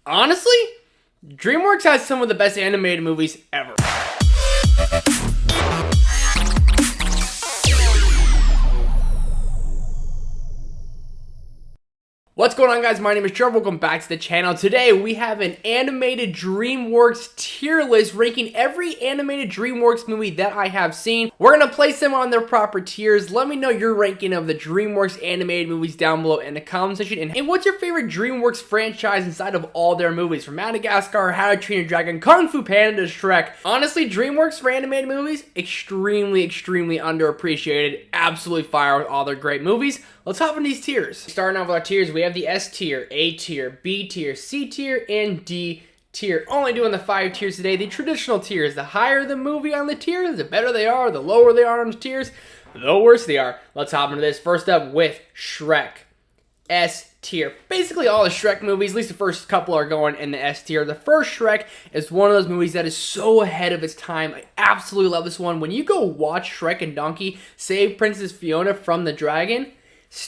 Honestly, DreamWorks has some of the best animated movies ever. What's going on, guys? My name is Trevor. Welcome back to the channel. Today we have an animated DreamWorks tier list ranking every animated DreamWorks movie that I have seen. We're going to place them on their proper tiers. Let me know your ranking of the DreamWorks animated movies down below in the comment section. And what's your favorite DreamWorks franchise inside of all their movies? From Madagascar, How to Train Your Dragon, Kung Fu Panda, to Shrek. Honestly, DreamWorks for animated movies, extremely underappreciated. Absolutely fire with all their great movies. Let's hop in these tiers. Starting off with our tiers, we have the S tier, A tier, B tier, C tier, and D tier. Only doing the 5 tiers today. The traditional tiers, the higher the movie on the tiers, the better they are. The lower they are on the tiers, the worse they are. Let's hop into this. First up with Shrek. S tier. Basically all the Shrek movies, at least the first couple, are going in the S tier. The first Shrek is one of those movies that is so ahead of its time. I absolutely love this one. When you go watch Shrek and Donkey save Princess Fiona from the dragon,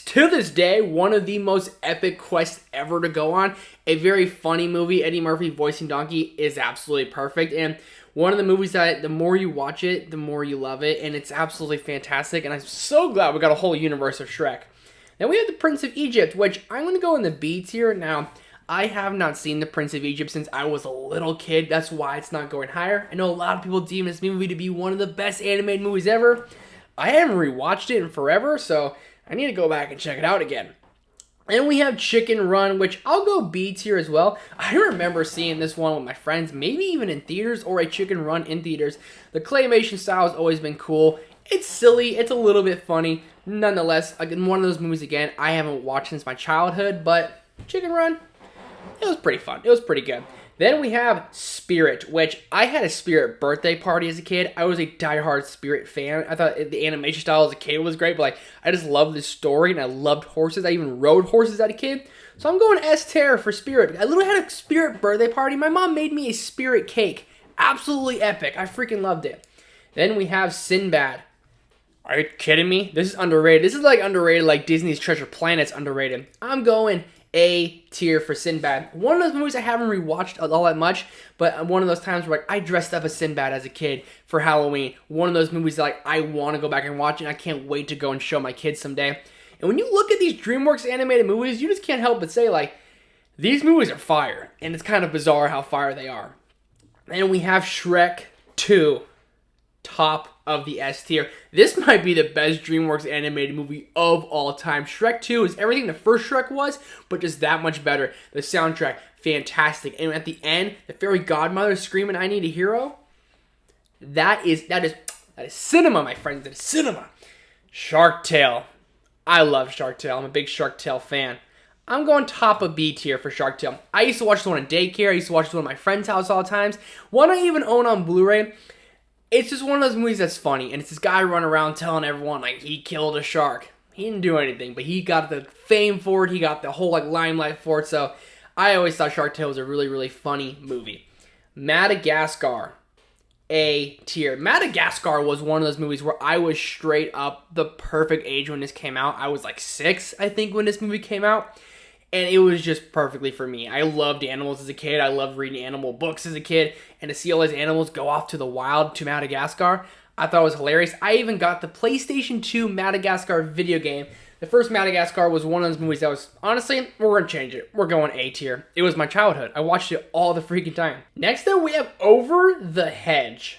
to this day, one of the most epic quests ever to go on. A very funny movie. Eddie Murphy voicing Donkey is absolutely perfect. And one of the movies that the more you watch it, the more you love it. And it's absolutely fantastic. And I'm so glad we got a whole universe of Shrek. Then we have the Prince of Egypt, which I'm going to go in the B tier. Now, I have not seen the Prince of Egypt since I was a little kid. That's why it's not going higher. I know a lot of people deem this movie to be one of the best animated movies ever. I haven't rewatched it in forever, so I need to go back and check it out again. And we have Chicken Run, which I'll go B tier as well. I remember seeing this one with my friends, maybe even in theaters or a Chicken Run in theaters. The claymation style has always been cool. It's silly. It's a little bit funny. Nonetheless, again, one of those movies, again, I haven't watched since my childhood, but Chicken Run, it was pretty fun. It was pretty good. Then we have Spirit, which I had a Spirit birthday party as a kid. I was a diehard Spirit fan. I thought the animation style as a kid was great, but I just loved the story, and I loved horses. I even rode horses as a kid. So I'm going S tier for Spirit. I literally had a Spirit birthday party. My mom made me a Spirit cake. Absolutely epic. I freaking loved it. Then we have Sinbad. Are you kidding me? This is underrated. This is underrated, like Disney's Treasure Planet's underrated. I'm going A tier for Sinbad. One of those movies I haven't rewatched all that much, but one of those times where I dressed up as Sinbad as a kid for Halloween. One of those movies that I want to go back and watch, and I can't wait to go and show my kids someday. And when you look at these DreamWorks animated movies, you just can't help but say, these movies are fire. And it's kind of bizarre how fire they are. And we have Shrek 2. Top of the S tier. This might be the best DreamWorks animated movie of all time. Shrek 2 is everything the first Shrek was, but just that much better. The soundtrack, fantastic. And at the end, the fairy godmother screaming, "I need a hero." That is cinema, my friends. That is cinema. Shark Tale. I love Shark Tale. I'm a big Shark Tale fan. I'm going top of B tier for Shark Tale. I used to watch this one in daycare. I used to watch this one at my friend's house all the times. One I even own on Blu-ray. It's just one of those movies that's funny, and it's this guy running around telling everyone, he killed a shark. He didn't do anything, but he got the fame for it. He got the whole, limelight for it, so I always thought Shark Tale was a really funny movie. Madagascar, A tier. Madagascar was one of those movies where I was straight up the perfect age when this came out. I was 6, I think, when this movie came out. And it was just perfectly for me. I loved animals as a kid. I loved reading animal books as a kid. And to see all these animals go off to the wild to Madagascar, I thought it was hilarious. I even got the PlayStation 2 Madagascar video game. The first Madagascar was one of those movies that was, honestly, we're going to change it. We're going A tier. It was my childhood. I watched it all the freaking time. Next up, we have Over the Hedge.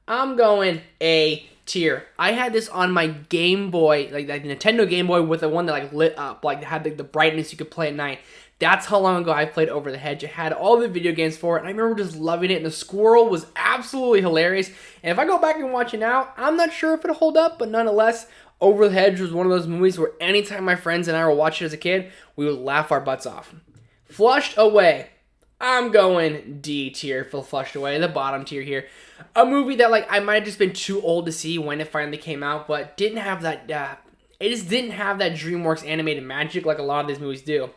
I'm going A tier. I had this on my Game Boy, the Nintendo Game Boy, with the one that lit up, had the brightness you could play at night. That's how long ago I played Over the Hedge. It had all the video games for it, and I remember just loving it, and the squirrel was absolutely hilarious. And if I go back and watch it now, I'm not sure if it'll hold up, but nonetheless, Over the Hedge was one of those movies where anytime my friends and I were watching it as a kid, we would laugh our butts off. Flushed Away. I'm going D tier for Flushed Away, the bottom tier here. A movie that I might have just been too old to see when it finally came out, but didn't have that, it just didn't have that DreamWorks animated magic like a lot of these movies do.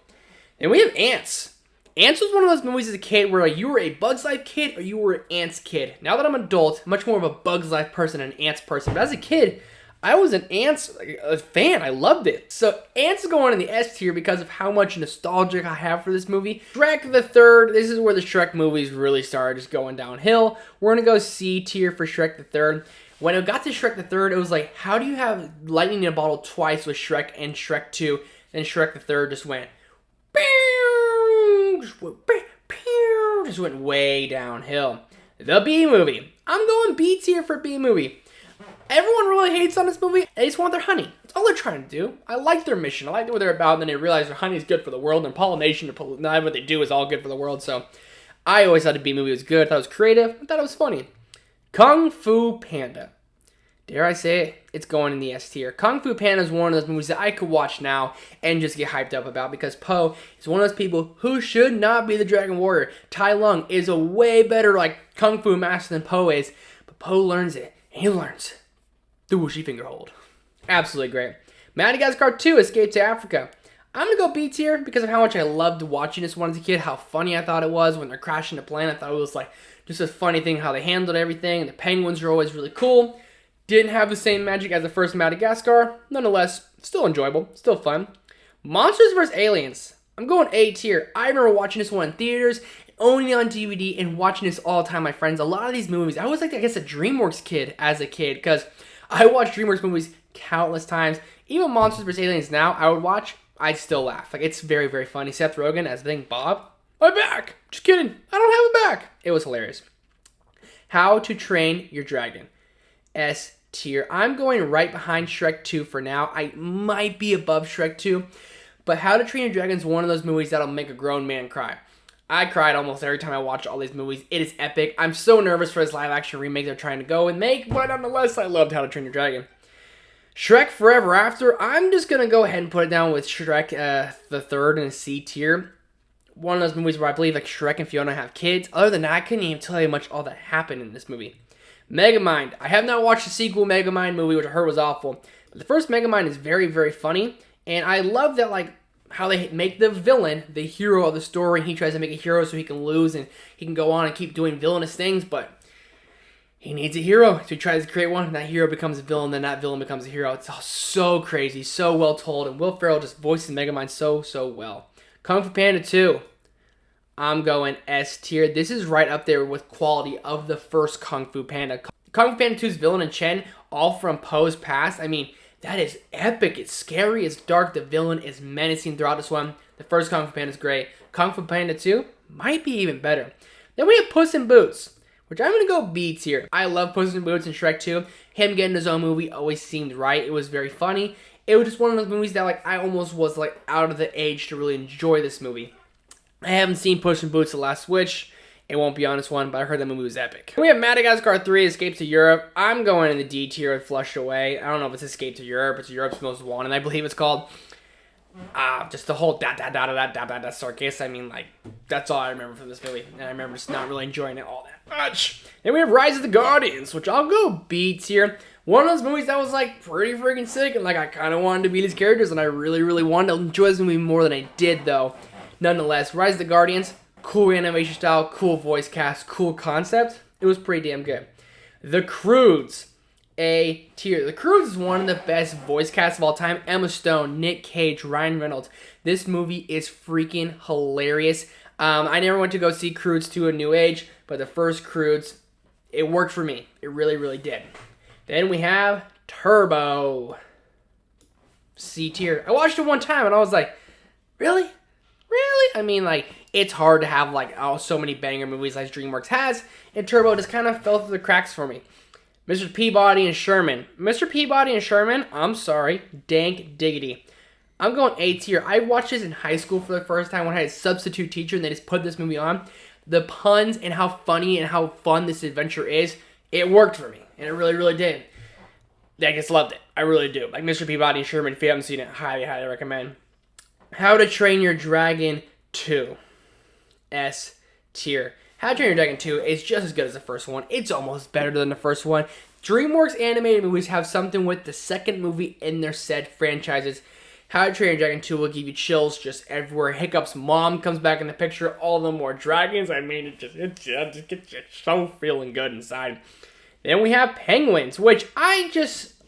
And we have Antz. Antz was one of those movies as a kid where you were a Bugs Life kid or you were an Antz kid. Now that I'm an adult, much more of a Bugs Life person than an Antz person. But as a kid, I was an Antz fan. I loved it. So Antz is going in the S tier because of how much nostalgia I have for this movie. Shrek the Third. This is where the Shrek movies really started just going downhill. We're gonna go C tier for Shrek the Third. When it got to Shrek the Third, it was like, how do you have lightning in a bottle twice with Shrek and Shrek 2? Then Shrek the Third just went, just went way downhill. The B movie. I'm going B tier for B movie. Everyone really hates on this movie. They just want their honey. That's all they're trying to do. I like their mission. I like what they're about. And then they realize their honey is good for the world. And pollination, not what they do is all good for the world. So I always thought the B movie was good. I thought it was creative. I thought it was funny. Kung Fu Panda. Dare I say it? It's going in the S tier. Kung Fu Panda is one of those movies that I could watch now and just get hyped up about because Po is one of those people who should not be the Dragon Warrior. Tai Lung is a way better Kung Fu master than Po is, but Po learns it, and he learns the Wuxi finger hold. Absolutely great. Madagascar 2, Escape to Africa. I'm going to go B tier because of how much I loved watching this one as a kid, how funny I thought it was when they're crashing the plane. I thought it was just a funny thing how they handled everything. The penguins are always really cool. Didn't have the same magic as the first Madagascar. Nonetheless, still enjoyable, still fun. Monsters vs. Aliens. I'm going A tier. I remember watching this one in theaters, owning it on DVD, and watching this all the time with my friends. A lot of these movies, I was a Dreamworks kid as a kid because I watched Dreamworks movies countless times. Even Monsters vs. Aliens now, I would watch, I'd still laugh. It's very, very funny. Seth Rogen as the thing, Bob, my back. Just kidding. I don't have a back. It was hilarious. How to Train Your Dragon. S tier. I'm going right behind Shrek 2 for now. I might be above Shrek 2, but How to Train Your Dragon is one of those movies that'll make a grown man cry. I cried almost every time I watch all these movies. It is epic. I'm so nervous for this live-action remake they're trying to go and make, but nonetheless, I loved How to Train Your Dragon. Shrek Forever After, I'm just going to go ahead and put it down with Shrek the Third in a C tier. One of those movies where I believe Shrek and Fiona have kids. Other than that, I couldn't even tell you much all that happened in this movie. Megamind. I have not watched the sequel Megamind movie, which I heard was awful. But the first Megamind is very, very funny, and I love that how they make the villain the hero of the story. He tries to make a hero so he can lose and he can go on and keep doing villainous things, but he needs a hero. So he tries to create one, and that hero becomes a villain, then that villain becomes a hero. It's all so crazy, so well told, and Will Ferrell just voices Megamind so, so well. Kung Fu Panda 2. I'm going S tier. This is right up there with quality of the first Kung Fu Panda. Kung Fu Panda 2's villain and Chen, all from Po's past. I mean, that is epic. It's scary. It's dark. The villain is menacing throughout this one. The first Kung Fu Panda is great. Kung Fu Panda 2 might be even better. Then we have Puss in Boots, which I'm going to go B tier. I love Puss in Boots and Shrek 2. Him getting his own movie always seemed right. It was very funny. It was just one of those movies that I almost was out of the age to really enjoy this movie. I haven't seen Puss in Boots: The Last Wish. It won't be on this one, but I heard that movie was epic. We have Madagascar 3, Escape to Europe. I'm going in the D tier with Flushed Away. I don't know if it's Escape to Europe. It's Europe's Most Wanted, I believe it's called. Just the whole da circus. I mean, that's all I remember from this movie. And I remember just not really enjoying it all that much. Then we have Rise of the Guardians, which I'll go B tier. One of those movies that was pretty freaking sick, and I kind of wanted to be these characters, and I really, really wanted to enjoy this movie more than I did, though. Nonetheless, Rise of the Guardians, cool animation style, cool voice cast, cool concept. It was pretty damn good. The Croods, A tier. The Croods is one of the best voice casts of all time. Emma Stone, Nick Cage, Ryan Reynolds. This movie is freaking hilarious. I never went to go see Croods 2: A New Age, but the first Croods, it worked for me. It really, really did. Then we have Turbo, C tier. I watched it one time and I was like, really? Really? I mean, it's hard to have, so many banger movies like Dreamworks has, and Turbo just kind of fell through the cracks for me. Mr. Peabody and Sherman. Mr. Peabody and Sherman, I'm sorry, dank diggity. I'm going A tier. I watched this in high school for the first time when I had a substitute teacher, and they just put this movie on. The puns and how funny and how fun this adventure is, it worked for me, and it really, really did. I just loved it. I really do. Mr. Peabody and Sherman, if you haven't seen it, highly, highly recommend. How to Train Your Dragon 2, S tier. How to Train Your Dragon 2 is just as good as the first one. It's almost better than the first one. Dreamworks animated movies have something with the second movie in their said franchises. How to Train Your Dragon 2 will give you chills just everywhere. Hiccup's mom comes back in the picture. All the more dragons. I mean, it just gets you so feeling good inside. Then we have Penguins, which I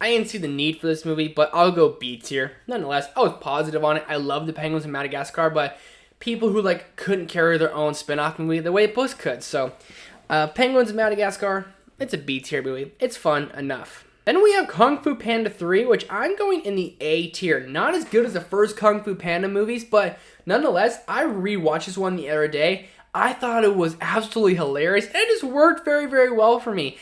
I didn't see the need for this movie, but I'll go B tier. Nonetheless, I was positive on it. I love the penguins in Madagascar, but people who like couldn't carry their own spin-off movie the way Puss could. So, Penguins in Madagascar, it's a B tier movie. It's fun enough. Then we have Kung Fu Panda 3, which I'm going in the A tier. Not as good as the first Kung Fu Panda movies, but nonetheless, I rewatched this one the other day. I thought it was absolutely hilarious, and it just worked very, very well for me.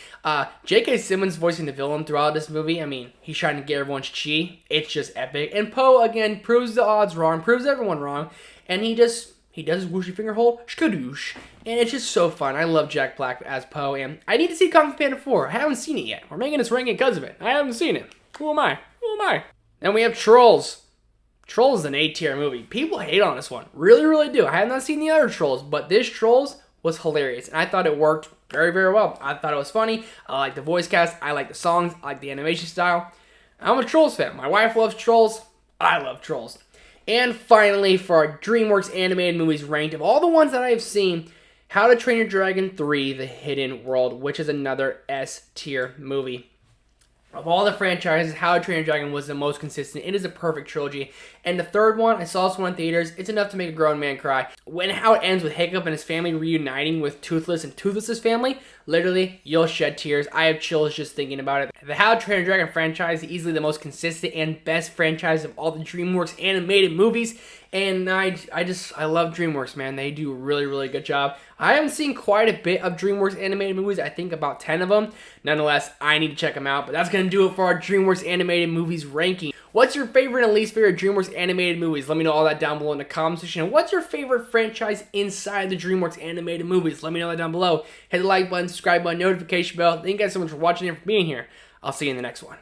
J.K. Simmons voicing the villain throughout this movie, I mean, he's trying to get everyone's chi. It's just epic. And Poe, again, proves the odds wrong, proves everyone wrong, and he does his whooshy finger hold, skadoosh, and it's just so fun. I love Jack Black as Poe, and I need to see Kung Fu Panda 4. I haven't seen it yet. We're making this ranking because of it. I haven't seen it. Who am I? Then we have Trolls. Trolls is an A-tier movie. People hate on this one. Really, really do. I have not seen the other Trolls, but this Trolls was hilarious, and I thought it worked very, very well. I thought it was funny. I like the voice cast. I like the songs. I like the animation style. I'm a Trolls fan. My wife loves Trolls. I love Trolls. And finally, for our DreamWorks animated movies ranked, of all the ones that I have seen, How to Train Your Dragon 3, The Hidden World, which is another S-tier movie. Of all the franchises, How to Train Your Dragon was the most consistent. It is a perfect trilogy. And the third one, I saw this one in theaters. It's enough to make a grown man cry. When how it ends with Hiccup and his family reuniting with Toothless and Toothless's family, literally, you'll shed tears. I have chills just thinking about it. The How to Train Your Dragon franchise is easily the most consistent and best franchise of all the DreamWorks animated movies. And I love DreamWorks, man. They do a really, really good job. I haven't seen quite a bit of DreamWorks animated movies. I think about 10 of them. Nonetheless, I need to check them out. But that's going to do it for our DreamWorks animated movies ranking. What's your favorite and least favorite DreamWorks animated movies? Let me know all that down below in the comment section. And what's your favorite franchise inside the DreamWorks animated movies? Let me know that down below. Hit the like button, subscribe button, notification bell. Thank you guys so much for watching and for being here. I'll see you in the next one.